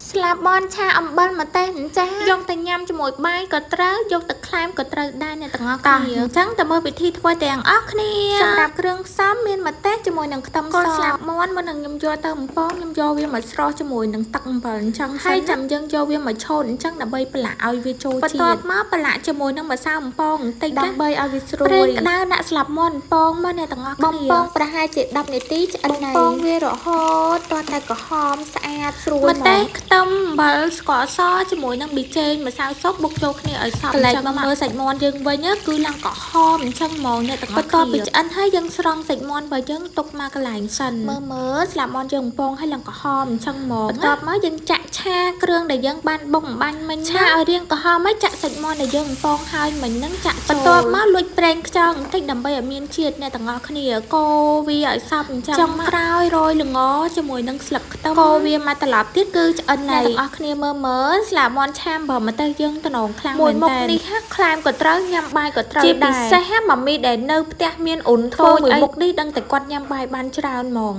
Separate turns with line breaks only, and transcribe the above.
ស្លាប់បនឆាអំបិលមកទេចាយកតែញ៉ាំជាមួយបាយក៏ត្រូវយកតែក្លែមក៏ត្រូវដែរអ្នកទាំងអស់គ្នាអញ្ចឹងតើមើលវិធីធ្វើទាំងអស់គ្នាសម្រាប់គ្រឿងផ្សំមានម្ទេសជាមួយនឹងខ្ទឹមសស្លាប់មាន់មុននឹងខ្ញុំយកទៅបំពងខ្ញុំយកវាមកស្រុះជាមួយនឹងទឹកអំបិលអញ្ចឹងហើយចាំយើងយកវាមកឆូតអញ្ចឹងដើម្បីប្រឡាក់ឲ្យវាចូលជាតិបន្ទាប់មកប្រឡាក់ជាមួយនឹងម្សៅបំពងបន្តិចដើម្បីឲ្យវាស្រួយប្រេងក្តៅដាក់ស្លាប់មាន់បំពងមកអ្នកទាំងអស់គ្នាបំពងប្រហែលជា10នាទីឆ្អិនហើយបំពងវារហូតទាល់តែក្រហមស្អាតស្រួយម្ទេសខ្ទឹមអំបិលស្ករសជាមួយនឹងប៊ីចេងម្សៅស៊ុបបុកចូលគ្នាឲ្យសព្វអញ្ចឹងមកមើលសាច់មាន់យើងវិញគឺឡើងក្រហមអញ្ចឹងហ្មងអ្នកទាំងអស់គ្នាបន្ទាប់ពីឆ្អិនហើយយើងស្រង់សាច់មាន់របស់យើងទុកមកកន្លែងសិនមើលស្លាប់មាន់យើងបំពងឲ្យឡើងក្រហមអញ្ចឹងហ្មងបន្ទាប់មកយើងចាក់ឆាគ្រឿងដែលយើងបានបុកអំបាញ់មិញឆាឲ្យរាងក្រហមហើយចាក់សាច់មាន់ដែលយើងបំពងហើយមិញហ្នឹងចាក់ចូលបន្ទាប់មកលួចប្រេងខ្យងបន្តិចដើម្បីឲ្យមានជាតិអ្នកទាំងអស់គ្នាកូរវាឲ្យសព្វអញ្ចឹងចុងក្រោយរោយល្ងជាមួយនឹងស្លឹកខ្ទឹមកូរវាមកត្រឡប់ទៀតគឺឆ្អិនហើយអ្នកទាំងអស់គ្នាមើលស្លាបមាន់ឆាបើមកទៅយើងតំណងខ្លាំងមែនតើមួយមុខនេះហាក់ខ្លែមក៏ត្រូវញ៉ាំបាយក៏ត្រូវដែរជាពិសេសម៉ាមីដែលនៅផ្ទះមានអូនធ្វើមួយមុខនេះដឹងតែគាត់ញ៉ាំបាយបានច្រើនហ្មង